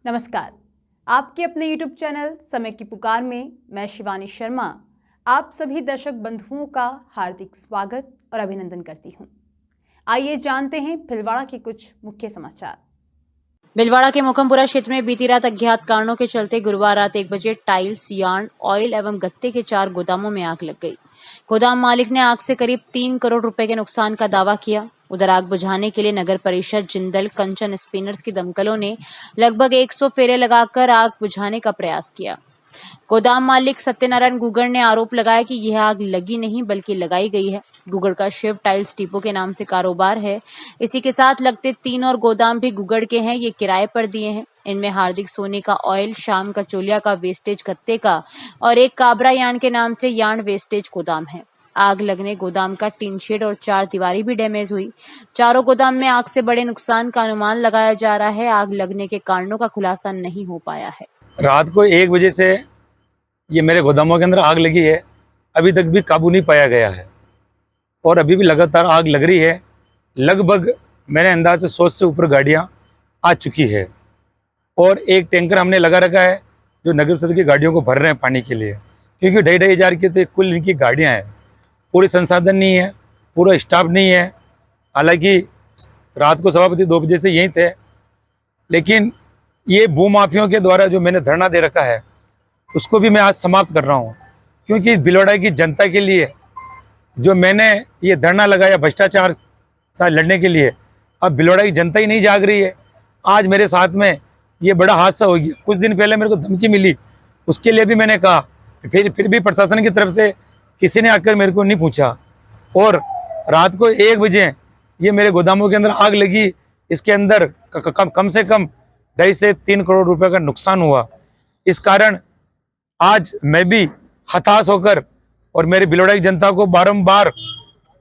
नमस्कार। आपके अपने YouTube चैनल समय की पुकार में मैं शिवानी शर्मा आप सभी दर्शक बंधुओं का हार्दिक स्वागत और अभिनंदन करती हूं। आइए जानते हैं भीलवाड़ा के कुछ मुख्य समाचार। भीलवाड़ा के मोकमपुरा क्षेत्र में बीती रात अज्ञात कारणों के चलते गुरुवार रात 1 बजे टाइल्स, यार्न, ऑयल एवं गत्ते के 4 गोदामों में आग लग गई। गोदाम मालिक ने आग से करीब 3 करोड़ रुपए के नुकसान का दावा किया। उधर आग बुझाने के लिए नगर परिषद, जिंदल, कंचन स्पिनर्स की दमकलों ने लगभग 100 फेरे लगाकर आग बुझाने का प्रयास किया। गोदाम मालिक सत्यनारायण गुगड़ ने आरोप लगाया कि यह आग लगी नहीं बल्कि लगाई गई है। गुगड़ का शिव टाइल्स डिपो के नाम से कारोबार है। इसी के साथ लगते 3 और गोदाम भी गुगड़ के हैं, ये किराए पर दिए हैं। इनमें हार्दिक सोनी का ऑयल, शाम कचोलिया का वेस्टेज गत्ते का और एक काबरा यार्न के नाम से यार्न वेस्टेज गोदाम है। आग लगने गोदाम का टीन शेड और 4 दीवारी भी डैमेज हुई। चारों गोदाम में आग से बड़े नुकसान का अनुमान लगाया जा रहा है। आग लगने के कारणों का खुलासा नहीं हो पाया है। रात को 1 बजे से ये मेरे गोदामों के अंदर आग लगी है। अभी तक भी काबू नहीं पाया गया है और अभी भी लगातार आग लग रही है। लगभग मेरे अंदाज से 100 से ऊपर गाड़ियां आ चुकी है और एक टैंकर हमने लगा रखा है जो नगर परिषद की गाड़ियों को भर रहे हैं पानी के लिए, क्योंकि 2,500 की तो कुल इनकी गाड़ियाँ हैं। पूरे संसाधन नहीं है, पूरा स्टाफ नहीं है। हालांकि रात को सभापति 2 बजे से यहीं थे, लेकिन ये भूमाफियों के द्वारा जो मैंने धरना दे रखा है उसको भी मैं आज समाप्त कर रहा हूँ, क्योंकि भीलवाड़ा की जनता के लिए जो मैंने ये धरना लगाया भ्रष्टाचार से लड़ने के लिए, अब भीलवाड़ा की जनता ही नहीं जाग रही है। आज मेरे साथ में ये बड़ा हादसा हो गया। कुछ दिन पहले मेरे को धमकी मिली, उसके लिए भी मैंने कहा, फिर भी प्रशासन की तरफ से किसी ने आकर मेरे को नहीं पूछा और रात को 1 बजे ये मेरे गोदामों के अंदर आग लगी। इसके अंदर कम से कम 2.5 से 3 करोड़ रुपए का नुकसान हुआ। इस कारण आज मैं भी हताश होकर और मेरे भीलवाड़ा की जनता को बारंबार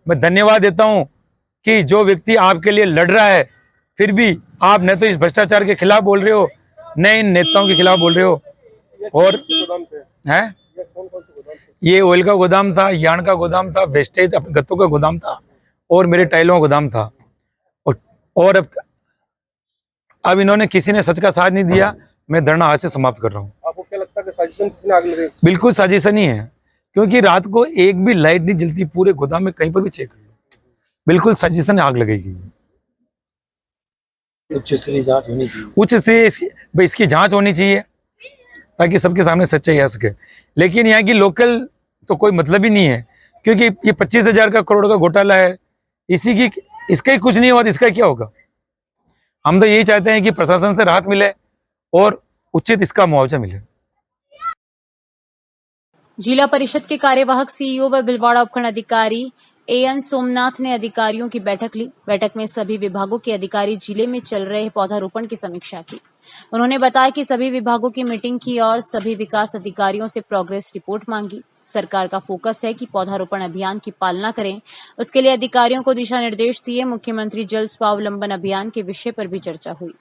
मैं धन्यवाद देता हूं कि जो व्यक्ति आपके लिए लड़ रहा है, फिर भी आप न तो इस भ्रष्टाचार के खिलाफ बोल रहे हो, न इन नेताओं के खिलाफ बोल रहे हो। और है ये ऑयल का गोदाम था, यार्न का गोदाम था, वेस्टेज गत्तों का गोदाम था और मेरे टाइलों का गोदाम था। और अब इन्होंने किसी ने सच का साथ नहीं दिया। मैं धरना आज से समाप्त कर रहा हूँ। आपको क्या लगता है कि साजिशन किसने आग लगाई? बिल्कुल साजिशन ही है, क्योंकि रात को एक भी लाइट नहीं जलती पूरे गोदाम में, कहीं पर भी चेक कर लो, बिल्कुल साजिशन आग लगाई। उच्च स्तरीय जांच होनी चाहिए। उच्च स्तरीय इसकी जांच होनी चाहिए ताकि सबके सामने सच्चाई आ सके। लेकिन यहाँ की लोकल तो कोई मतलब ही नहीं है, क्योंकि ये 25,000 का करोड़ का घोटाला है। इसका ही कुछ नहीं हुआ, इसका क्या होगा? हम तो यही चाहते हैं कि प्रशासन से राहत मिले और उचित इसका मुआवजा मिले। जिला परिषद के कार्यवाहक सीईओ व भीलवाड़ा उपखंड अधिकारी एएन सोमनाथ ने अधिकारियों की बैठक ली। बैठक में सभी विभागों के अधिकारी जिले में चल रहे पौधारोपण की समीक्षा की। उन्होंने बताया कि सभी विभागों की मीटिंग की और सभी विकास अधिकारियों से प्रोग्रेस रिपोर्ट मांगी। सरकार का फोकस है कि पौधारोपण अभियान की पालना करें, उसके लिए अधिकारियों को दिशा निर्देश दिए। मुख्यमंत्री जल स्वावलंबन अभियान के विषय पर भी चर्चा हुई।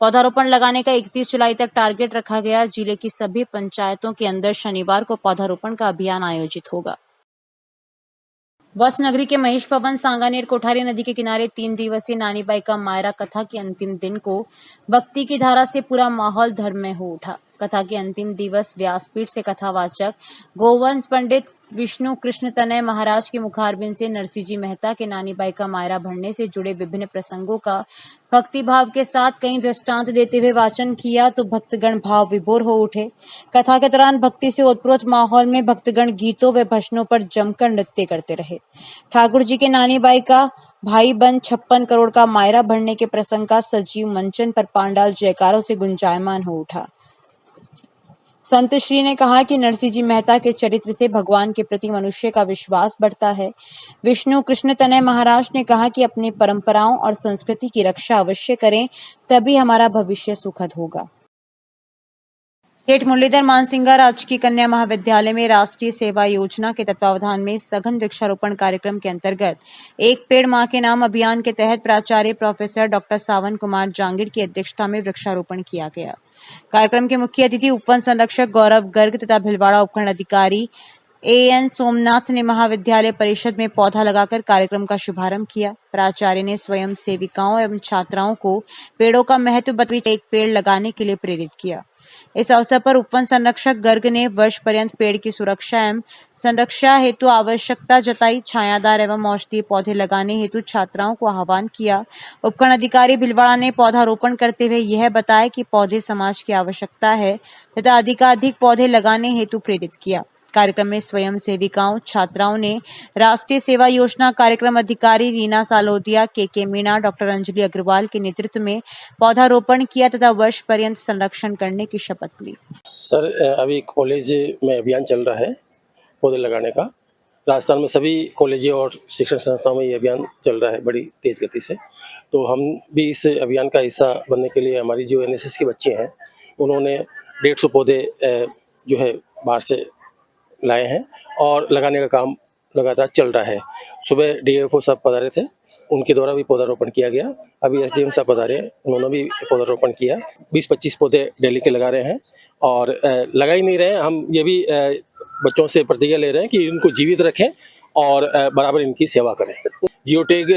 पौधारोपण लगाने का 31 जुलाई तक टारगेट रखा गया। जिले की सभी पंचायतों के अंदर शनिवार को पौधारोपण का अभियान आयोजित होगा। वस नगरी के महेश भवन, सांगानेर, कोठारी नदी के किनारे 3 दिवसीय नानी बाई का मायरा कथा के अंतिम दिन को भक्ति की धारा से पूरा माहौल धर्ममय हो उठा। कथा के अंतिम दिवस व्यासपीठ से कथावाचक गोवंश पंडित विष्णु कृष्ण तनय महाराज के मुखारबिंद से नरसिंह जी मेहता के नानी बाई का मायरा भरने से जुड़े विभिन्न प्रसंगों का भक्ति भाव के साथ कई दृष्टांत देते हुए वाचन किया तो भक्तगण भाव विभोर हो उठे। कथा के दौरान भक्ति से ओतप्रोत माहौल में भक्तगण गीतों व भजनों पर जमकर नृत्य करते रहे। ठाकुर जी के नानी बाई का भाई बन 56 करोड़ का मायरा भरने के प्रसंग का सजीव मंचन पर पांडाल जयकारों से गुंजायमान हो उठा। संत श्री ने कहा कि नरसिंह जी मेहता के चरित्र से भगवान के प्रति मनुष्य का विश्वास बढ़ता है। विष्णु कृष्ण तनय महाराज ने कहा कि अपनी परंपराओं और संस्कृति की रक्षा अवश्य करें, तभी हमारा भविष्य सुखद होगा। सेठ मुरलीधर मानसिंगा राजकीय कन्या महाविद्यालय में राष्ट्रीय सेवा योजना के तत्वावधान में सघन वृक्षारोपण कार्यक्रम के अंतर्गत एक पेड़ मां के नाम अभियान के तहत प्राचार्य प्रोफेसर डॉक्टर सावन कुमार जांगिड़ की अध्यक्षता में वृक्षारोपण किया गया। कार्यक्रम के मुख्य अतिथि उपवन संरक्षक गौरव गर्ग तथा भीलवाड़ा उपखंड अधिकारी एएन सोमनाथ ने महाविद्यालय परिषद में पौधा लगाकर कार्यक्रम का शुभारंभ किया। प्राचार्य ने स्वयं सेविकाओं एवं छात्राओं को पेड़ों का महत्व बताते एक पेड़ लगाने के लिए प्रेरित किया। इस अवसर पर उपवन संरक्षक गर्ग ने वर्ष पर्यंत पेड़ की सुरक्षा एवं संरक्षा हेतु आवश्यकता जताई। छायादार एवं औषधीय पौधे लगाने हेतु छात्राओं को आह्वान किया। उपखंड अधिकारी भिलवाड़ा ने पौधारोपण करते हुए यह बताया कि पौधे समाज की आवश्यकता है तथा अधिकाधिक पौधे लगाने हेतु प्रेरित किया। कार्यक्रम में स्वयं सेविकाओं छात्राओं ने राष्ट्रीय सेवा योजना कार्यक्रम अधिकारी रीना सालोदिया, के मीणा, डॉक्टर अंजलि अग्रवाल के नेतृत्व में पौधारोपण किया तथा वर्ष पर्यंत संरक्षण करने की शपथ ली। सर, अभी कॉलेज में अभियान चल रहा है पौधे लगाने का। राजस्थान में सभी कॉलेज और शिक्षण संस्थाओं में ये अभियान चल रहा है बड़ी तेज गति से। तो हम भी इस अभियान का हिस्सा बनने के लिए हमारी जो एनएसएस के बच्चे हैं उन्होंने 150 पौधे जो है बाहर से लाए हैं और लगाने का काम लगातार चल रहा है। सुबह डीएफओ साहब पधारे थे, उनके द्वारा भी पौधारोपण किया गया। अभी एसडीएम साहब पधारे, उन्होंने भी पौधारोपण किया। 20-25 पौधे डेली के लगा रहे हैं और लगा ही नहीं रहे हैं। हम ये भी बच्चों से प्रतिज्ञा ले रहे हैं कि इनको जीवित रखें और बराबर इनकी सेवा करें। जियो टैग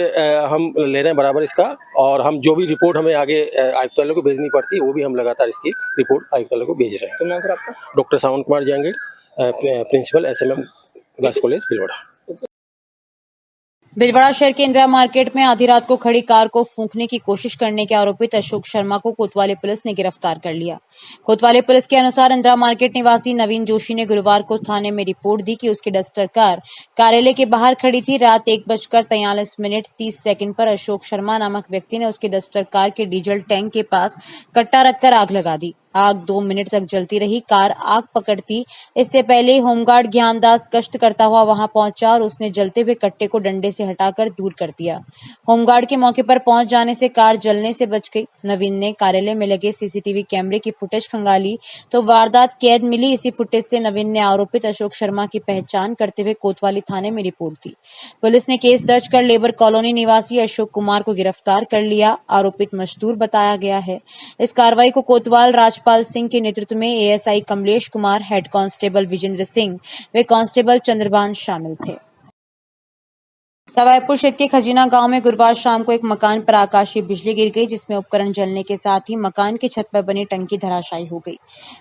हम ले रहे हैं बराबर इसका, और हम जो भी रिपोर्ट हमें आगे आयुक्तालय को भेजनी पड़ती है वो भी हम लगातार इसकी रिपोर्ट आयुक्तालय को भेज रहे हैं। सुना सर आपका? Doctor Sawan Kumar Jahangir, principal SMM girls college Bhilwara. Bhilwara शहर के इंदिरा मार्केट में आधी रात को खड़ी कार को फूंकने की कोशिश करने के आरोपित अशोक शर्मा को कोतवाली पुलिस ने गिरफ्तार कर लिया। कोतवाली पुलिस के अनुसार इंदिरा मार्केट निवासी नवीन जोशी ने गुरुवार को थाने में रिपोर्ट दी कि उसकी डस्टर कार कार्यालय के बाहर खड़ी थी। रात 1:43 पर अशोक शर्मा नामक व्यक्ति ने उसकी डस्टर कार के डीजल टैंक के पास कट्टा रखकर आग लगा दी। आग 2 मिनट तक जलती रही। कार आग पकड़ती इससे पहले होमगार्ड ज्ञानदास गश्त करता हुआ वहां पहुंचा और उसने जलते हुए कट्टे को डंडे से हटाकर दूर कर दिया। होमगार्ड के मौके पर पहुंच जाने से कार जलने से बच गई। नवीन ने कार्यालय में लगे सीसीटीवी कैमरे की फुटेज खंगाली तो वारदात कैद मिली। इसी फुटेज से नवीन ने आरोपित अशोक शर्मा की पहचान करते हुए कोतवाली थाने में रिपोर्ट दी। पुलिस ने केस दर्ज कर लेबर कॉलोनी निवासी अशोक कुमार को गिरफ्तार कर लिया। आरोपित मजदूर बताया गया है। इस कार्रवाई को कोतवाल राजपाल सिंह के नेतृत्व में ASI Kamlesh Kumar, head constable Vijendra Singh व कांस्टेबल चंद्रभान शामिल थे। सवाईपुर क्षेत्र के खजीना गांव में गुरुवार शाम को एक मकान पर आकाशीय बिजली गिर गई, जिसमें उपकरण जलने के साथ ही मकान की छत पर बनी टंकी धराशायी हो गई।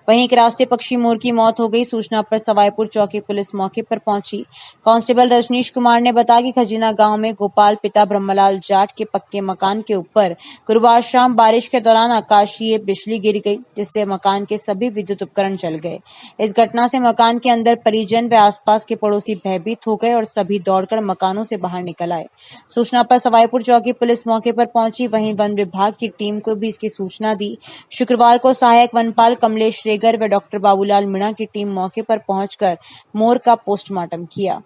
वहीं एक राष्ट्रीय पक्षी मोर की मौत हो गई। सूचना पर सवाईपुर चौकी पुलिस मौके पर पहुंची। कांस्टेबल रजनीश कुमार ने बताया कि खजीना गांव में गोपाल पिता ब्रह्मलाल जाट के पक्के मकान के ऊपर गुरुवार शाम बारिश के दौरान आकाशीय बिजली गिर गई, जिससे मकान के सभी विद्युत उपकरण जल गए। इस घटना से मकान के अंदर परिजन व आसपास के पड़ोसी भयभीत हो गए और सभी दौड़कर मकानों से बाहर निकल आए। सूचना पर सवाईपुर चौकी पुलिस मौके पर पहुंची। वहीं वन विभाग की टीम को भी इसकी सूचना दी। शुक्रवार को सहायक वनपाल कमलेश रेगर व डॉक्टर बाबूलाल मीणा की टीम मौके पर पहुंचकर मोर का पोस्टमार्टम किया।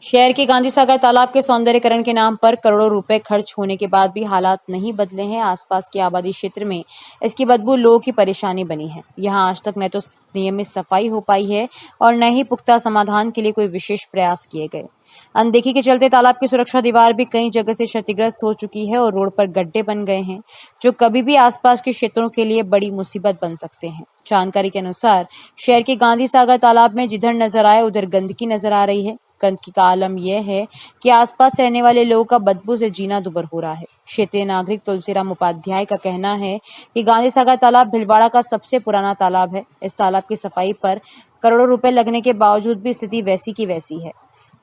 शहर के गांधी सागर तालाब के सौंदर्यीकरण के नाम पर करोड़ों रुपए खर्च होने के बाद भी हालात नहीं बदले हैं। आसपास के आबादी क्षेत्र में इसकी बदबू लोगों की परेशानी बनी है। यहां आज तक न तो नियमित सफाई हो पाई है और न ही पुख्ता समाधान के लिए कोई विशेष प्रयास किए गए। अनदेखी के चलते तालाब की सुरक्षा दीवार भी कई जगह से क्षतिग्रस्त हो चुकी है और रोड पर गड्ढे बन गए हैं, जो कभी भी आसपास के क्षेत्रों के लिए बड़ी मुसीबत बन सकते हैं। जानकारी के अनुसार शहर के गांधी सागर तालाब में जिधर नजर आए उधर गंदगी नजर आ रही है। गंदगी का आलम यह है कि आसपास रहने वाले लोगों का बदबू से जीना दुभर हो रहा है। क्षेत्रीय नागरिक तुलसीराम उपाध्याय का कहना है कि गांधी सागर तालाब भिलवाड़ा का सबसे पुराना तालाब है। इस तालाब की सफाई पर करोड़ों रुपए लगने के बावजूद भी स्थिति वैसी की वैसी है।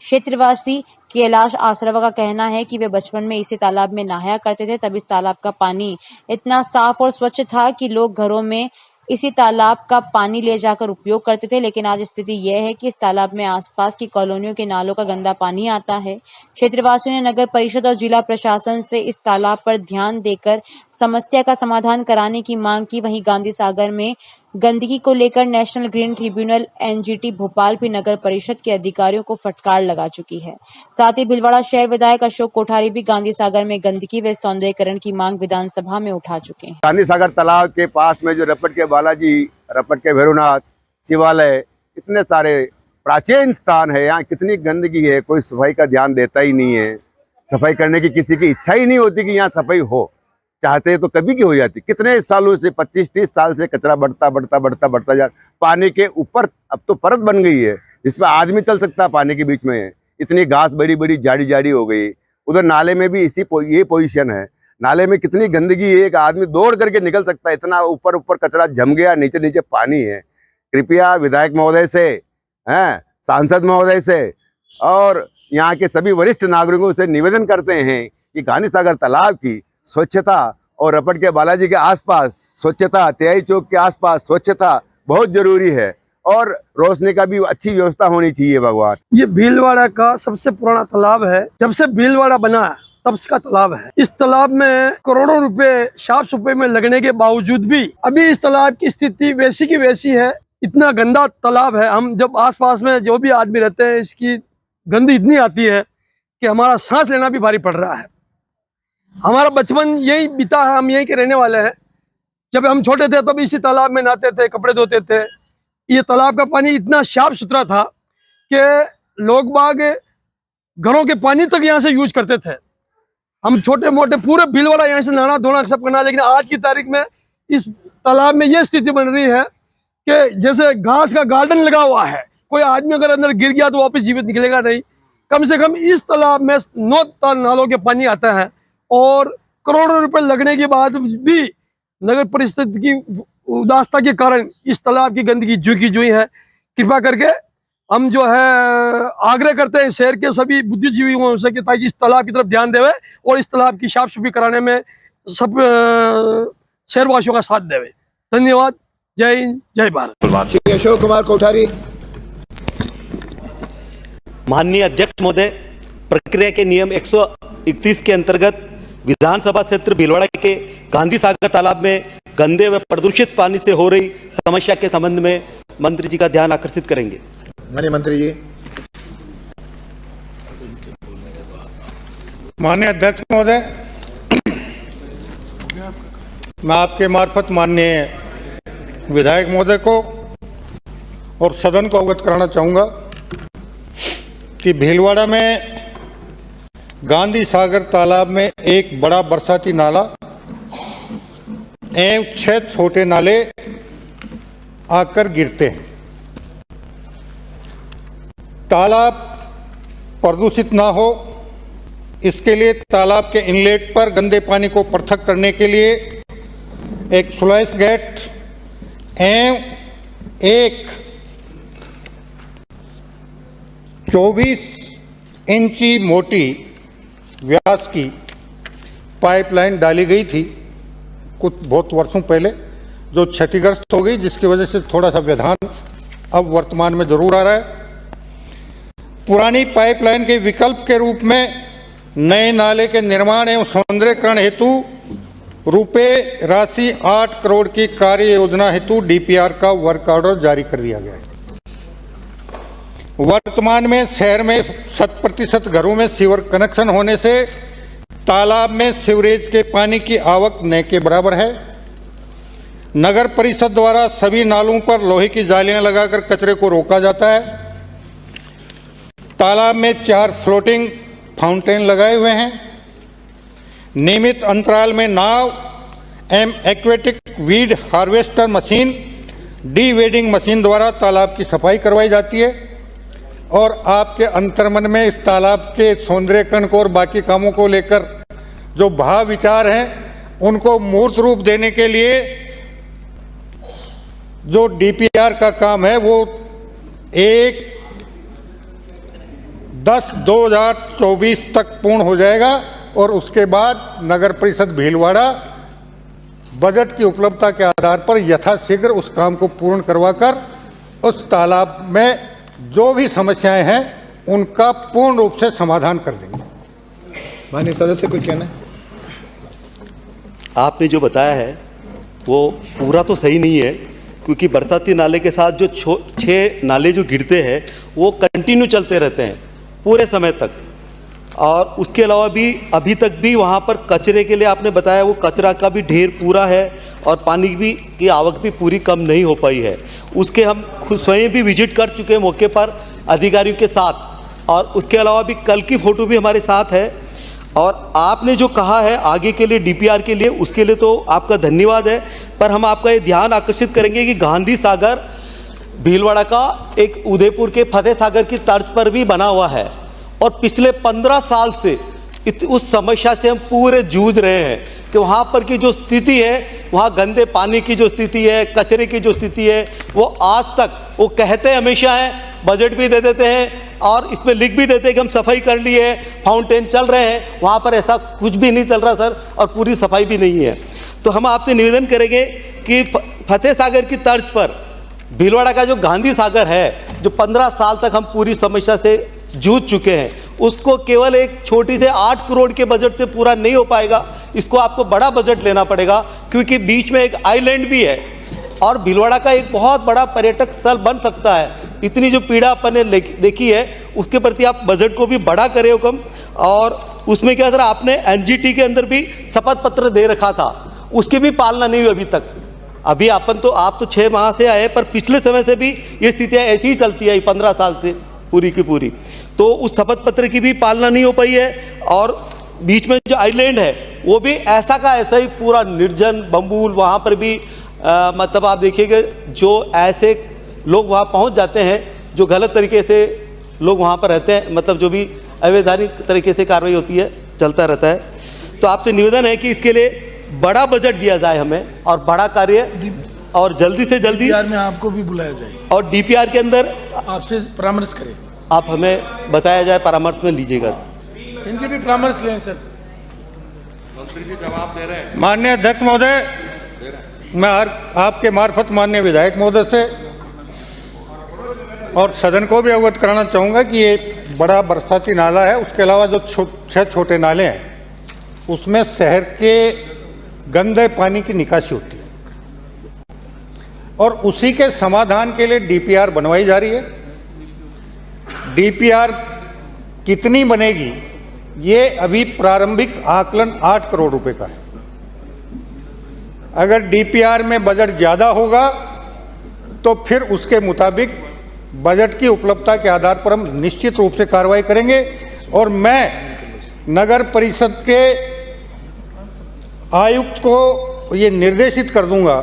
क्षेत्रवासी कैलाश आसरवा का कहना है कि वे बचपन में इसी तालाब में नहाया करते थे। तब इस तालाब का पानी इतना साफ और स्वच्छ था कि लोग घरों में इसी तालाब का पानी ले जाकर उपयोग करते थे, लेकिन आज स्थिति यह है कि इस तालाब में आसपास की कॉलोनियों के नालों का गंदा पानी आता है। क्षेत्रवासियों ने नगर परिषद और जिला प्रशासन से इस तालाब पर ध्यान देकर समस्या का समाधान कराने की मांग की। वहीं गांधी सागर में गंदगी को लेकर national green tribunal NGT Bhopal भी नगर परिषद के अधिकारियों को फटकार लगा चुकी है। साथ ही भिलवाड़ा शहर विधायक अशोक कोठारी भी गांधी सागर में गंदगी व सौंदर्यीकरण की मांग विधानसभा में उठा चुके हैं। गांधी सागर तालाब के पास में जो रपट के बालाजी, रपट के भैरवनाथ शिवालय, इतने सारे प्राचीन स्थान है, यहाँ कितनी गंदगी है, कोई सफाई का ध्यान देता ही नहीं है। सफाई करने की किसी की इच्छा ही नहीं होती कि यहाँ सफाई हो। चाहते तो कभी की हो जाती। कितने सालों से 25-30 साल से कचरा बढ़ता जा, पानी के ऊपर अब तो परत बन गई है जिसमें आदमी चल सकता है। पानी के बीच में इतनी घास बड़ी बड़ी जाड़ी हो गई। उधर नाले में भी ये पोजीशन है। नाले में कितनी गंदगी है, एक आदमी दौड़ करके निकल सकता है, इतना ऊपर कचरा जम गया, नीचे पानी है। कृपया विधायक महोदय से, सांसद महोदय से और यहाँ के सभी वरिष्ठ नागरिकों से निवेदन करते हैं कि गांधी सागर तालाब की स्वच्छता और रपट के बालाजी के आसपास स्वच्छता, तिहाई चौक के आसपास स्वच्छता बहुत जरूरी है और रोशनी का भी अच्छी व्यवस्था होनी चाहिए। भगवान, ये भीलवाड़ा का सबसे पुराना तालाब है। जब से भीलवाड़ा बना तब का तालाब है। इस तालाब में करोड़ों रुपए साफ सफाई में लगने के बावजूद भी अभी इस तालाब की स्थिति वैसी की वैसी है। इतना गंदा तालाब है। हम जब आसपास में जो भी आदमी रहते हैं, इसकी गंदी इतनी आती है कि हमारा सांस लेना भी भारी पड़ रहा है। हमारा बचपन यही बीता है, हम यहीं के रहने वाले हैं। जब हम छोटे थे तब इसी तालाब में नहाते थे, कपड़े धोते थे। ये तालाब का पानी इतना साफ सुथरा था कि लोग बाग घरों के पानी तक यहाँ से यूज करते थे। हम छोटे मोटे पूरे भीलवाड़ा यहाँ से नहाना धोना सब करना, लेकिन आज की तारीख में इस तालाब में ये स्थिति बन रही है कि जैसे घास का गार्डन लगा हुआ है। कोई आदमी अगर अंदर गिर गया तो वापस जीवित निकलेगा नहीं। कम से कम इस तालाब में 9 नालों के पानी आता है और करोड़ों रुपए लगने के बाद भी नगर परिषद की उदारता के कारण इस तालाब की गंदगी जुई है। कृपा करके हम जो है आग्रह करते हैं शहर के सभी बुद्धिजीवियों से कि ताकि इस तालाब की तरफ ध्यान देवे और इस तालाब की साफ सफाई कराने में सब शहरवासियों का साथ देवे। धन्यवाद। जय हिंद, जय भारत। अशोक कुमार कोठारी। माननीय अध्यक्ष महोदय, प्रक्रिया के नियम 131 के अंतर्गत विधानसभा क्षेत्र भीलवाड़ा के गांधी सागर तालाब में गंदे व प्रदूषित पानी से हो रही समस्या के संबंध में मंत्री जी का ध्यान आकर्षित करेंगे। माननीय मंत्री जी। माननीय अध्यक्ष महोदय, मैं आपके मार्फत माननीय विधायक महोदय को और सदन को अवगत कराना चाहूँगा कि भीलवाड़ा में गांधी सागर तालाब में एक बड़ा बरसाती नाला एवं 6 छोटे नाले आकर गिरते हैं। तालाब प्रदूषित ना हो इसके लिए तालाब के इनलेट पर गंदे पानी को पृथक करने के लिए एक स्लुइस गेट एवं एक 24 इंची मोटी व्यास की पाइपलाइन डाली गई थी कुछ बहुत वर्षों पहले, जो क्षतिग्रस्त हो गई, जिसकी वजह से थोड़ा सा व्यवधान अब वर्तमान में जरूर आ रहा है। पुरानी पाइपलाइन के विकल्प के रूप में नए नाले के निर्माण एवं सौंदर्यीकरण हेतु रुपए राशि 8 करोड़ की कार्य योजना हेतु डीपीआर का वर्क ऑर्डर जारी कर दिया गया है। वर्तमान में शहर में 100% घरों में सीवर कनेक्शन होने से तालाब में सीवरेज के पानी की आवक न के बराबर है। नगर परिषद द्वारा सभी नालों पर लोहे की जालियां लगाकर कचरे को रोका जाता है। तालाब में 4 फ्लोटिंग फाउंटेन लगाए हुए हैं। नियमित अंतराल में नाव एवं aquatic weed harvester machine, D wedding machine द्वारा तालाब की सफाई करवाई जाती है और आपके अंतर्मन में इस तालाब के सौंदर्यीकरण को और बाकी कामों को लेकर जो भाव विचार हैं उनको मूर्त रूप देने के लिए जो डीपीआर का काम है वो 1/10/2024 तक पूर्ण हो जाएगा और उसके बाद नगर परिषद भीलवाड़ा बजट की उपलब्धता के आधार पर यथाशीघ्र उस काम को पूर्ण करवाकर उस तालाब में जो भी समस्याएं हैं उनका पूर्ण रूप से समाधान कर देंगे। माननीय सदस्य कुछ कहना है? आपने जो बताया है वो पूरा तो सही नहीं है, क्योंकि बरसाती नाले के साथ जो 6 नाले जो गिरते हैं वो कंटिन्यू चलते रहते हैं पूरे समय तक, और उसके अलावा भी अभी तक भी वहाँ पर कचरे के लिए आपने बताया वो कचरा का भी ढेर पूरा है और पानी भी की आवक भी पूरी कम नहीं हो पाई है। उसके हम खुद स्वयं भी विजिट कर चुके हैं मौके पर अधिकारियों के साथ, और उसके अलावा भी कल की फ़ोटो भी हमारे साथ है। और आपने जो कहा है आगे के लिए डीपीआर के लिए, उसके लिए तो आपका धन्यवाद है। पर हम आपका ये ध्यान आकर्षित करेंगे कि गांधी सागर भीलवाड़ा का एक उदयपुर के फतेह सागर की तर्ज पर भी बना हुआ है और पिछले 15 साल से उस समस्या से हम पूरे जूझ रहे हैं कि वहाँ पर की जो स्थिति है, वहाँ गंदे पानी की जो स्थिति है, कचरे की जो स्थिति है, वो आज तक वो कहते हमेशा हैं, बजट भी दे देते हैं और इसमें लिख भी देते हैं कि हम सफाई कर लिए है, फाउंटेन चल रहे हैं, वहाँ पर ऐसा कुछ भी नहीं चल रहा सर, और पूरी सफाई भी नहीं है। तो हम आपसे निवेदन करेंगे कि फतेह सागर की तर्ज पर भीलवाड़ा का जो गांधी सागर है, जो 15 साल तक हम पूरी समस्या से जूझ चुके हैं, उसको केवल एक छोटी से 8 करोड़ के बजट से पूरा नहीं हो पाएगा। इसको आपको बड़ा बजट लेना पड़ेगा, क्योंकि बीच में एक आइलैंड भी है और भीलवाड़ा का एक बहुत बड़ा पर्यटक स्थल बन सकता है। इतनी जो पीड़ा अपन ने देखी है, उसके प्रति आप बजट को भी बड़ा करें हुक्म। और उसमें क्या सर, आपने एनजीटी के अंदर भी शपथ पत्र दे रखा था, उसकी भी पालना नहीं हुई अभी तक। अभी आप तो 6 माह से आए, पर पिछले समय से भी ये स्थितियाँ ऐसी ही चलती है 15 साल से पूरी की पूरी। तो उस शपथ पत्र की भी पालना नहीं हो पाई है और बीच में जो आइलैंड है वो भी ऐसा का ऐसा ही पूरा निर्जन बम्बूल, वहाँ पर भी मतलब आप देखिएगा जो ऐसे लोग वहाँ पहुँच जाते हैं जो गलत तरीके से लोग वहाँ पर रहते हैं, मतलब जो भी अवैधानिक तरीके से कार्रवाई होती है, चलता रहता है। तो आपसे निवेदन है कि इसके लिए बड़ा बजट दिया जाए हमें और बड़ा कार्य और जल्दी से जल्दी डीपीआर में आपको भी बुलाया जाए और डीपीआर के अंदर आपसे परामर्श करें, आप हमें बताया जाए, परामर्श में लीजिएगा। इनके भी परामर्श लें सर। मंत्री जी जवाब दे रहे हैं। माननीय अध्यक्ष महोदय, मैं आपके मार्फत माननीय विधायक महोदय से और सदन को भी अवगत कराना चाहूँगा कि ये बड़ा बरसाती नाला है, उसके अलावा जो 6 छोटे नाले हैं उसमें शहर के गंदे पानी की निकासी होती है और उसी के समाधान के लिए डीपीआर बनवाई जा रही है। डीपीआर कितनी बनेगी, ये अभी प्रारंभिक आकलन 8 करोड़ रुपए का है। अगर डीपीआर में बजट ज़्यादा होगा तो फिर उसके मुताबिक बजट की उपलब्धता के आधार पर हम निश्चित रूप से कार्रवाई करेंगे। और मैं नगर परिषद के आयुक्त को ये निर्देशित कर दूंगा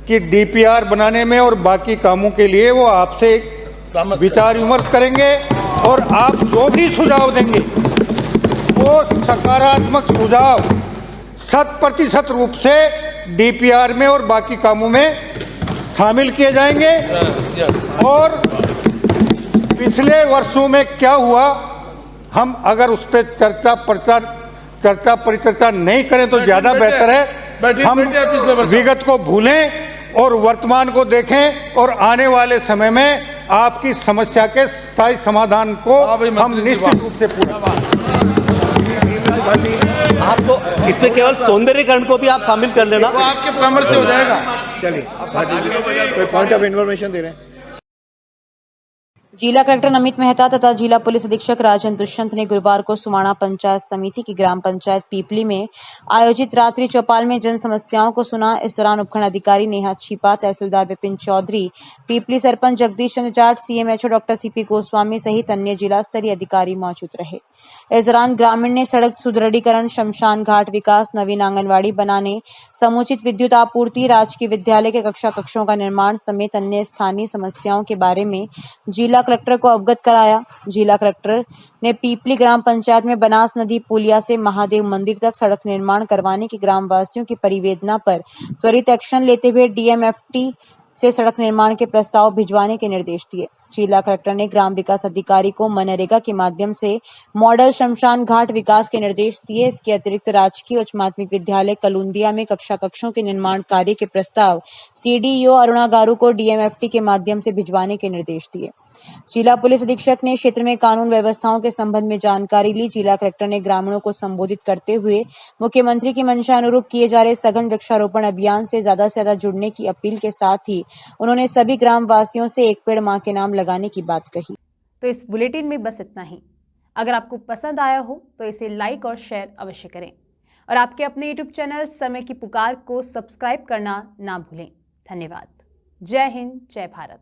कि डीपीआर बनाने में और बाकी कामों के लिए वो आपसे विचार विमर्श करेंगे और आप जो भी सुझाव देंगे वो सकारात्मक सुझाव 100% रूप से डीपीआर में और बाकी कामों में शामिल किए जाएंगे। और पिछले वर्षों में क्या हुआ, हम अगर उस पर चर्चा परिचर्चा नहीं करें तो ज्यादा बेहतर है। हम विगत को भूलें और वर्तमान को देखें और आने वाले समय में आपकी समस्या के स्थायी समाधान को हम निश्चित रूप से पूरा। आपको इसमें केवल सौंदर्यीकरण को भी आप शामिल कर लेना, वो आपके परामर्श से हो जाएगा। चलिए, कोई पॉइंट ऑफ इन्फॉर्मेशन दे रहे हैं। जिला कलेक्टर नमित मेहता तथा जिला पुलिस अधीक्षक राजन दुष्यंत ने गुरुवार को सुमाणा पंचायत समिति की ग्राम पंचायत पीपली में आयोजित रात्रि चौपाल में जन समस्याओं को सुना। इस दौरान उपखंड अधिकारी नेहा छिपा, तहसीलदार विपिन चौधरी, पीपली सरपंच Jagdish Chandra Jat, CMHO doctor CP Goswami सहित अन्य जिला स्तरीय अधिकारी मौजूद रहे। इस दौरान ग्रामीण ने सड़क सुदृढ़ीकरण, शमशान घाट विकास, नवीन आंगनबाड़ी बनाने, समुचित विद्युत आपूर्ति, राजकीय विद्यालय के कक्षों का निर्माण समेत अन्य स्थानीय समस्याओं के बारे में जिला कलेक्टर को अवगत कराया। जिला कलेक्टर ने पीपली ग्राम पंचायत में बनास नदी पुलिया से महादेव मंदिर तक सड़क निर्माण करवाने की ग्रामवासियों की परिवेदना पर त्वरित एक्शन लेते हुए डीएमएफटी से सड़क निर्माण के प्रस्ताव भिजवाने के निर्देश दिए। जिला कलेक्टर ने ग्राम विकास अधिकारी को मनरेगा के माध्यम से मॉडल शमशान घाट विकास के निर्देश दिए। इसके अतिरिक्त राजकीय उच्च माध्यमिक विद्यालय कलुंदिया में कक्षों के निर्माण कार्य के प्रस्ताव सीडीईओ अरुणा गारू को डीएमएफटी के माध्यम से भिजवाने के निर्देश दिए। जिला पुलिस अधीक्षक ने क्षेत्र में कानून व्यवस्थाओं के संबंध में जानकारी ली। जिला कलेक्टर ने ग्रामीणों को संबोधित करते हुए मुख्यमंत्री की मंशा अनुरूप किए जा रहे सघन वृक्षारोपण अभियान से ज्यादा जुड़ने की अपील के साथ ही उन्होंने सभी ग्राम वासियों से एक पेड़ मां के नाम लगाने की बात कही। तो इस बुलेटिन में बस इतना ही। अगर आपको पसंद आया हो तो इसे लाइक और शेयर अवश्य करें और आपके अपने यूट्यूब चैनल समय की पुकार को सब्सक्राइब करना ना भूलें। धन्यवाद। जय हिंद, जय भारत।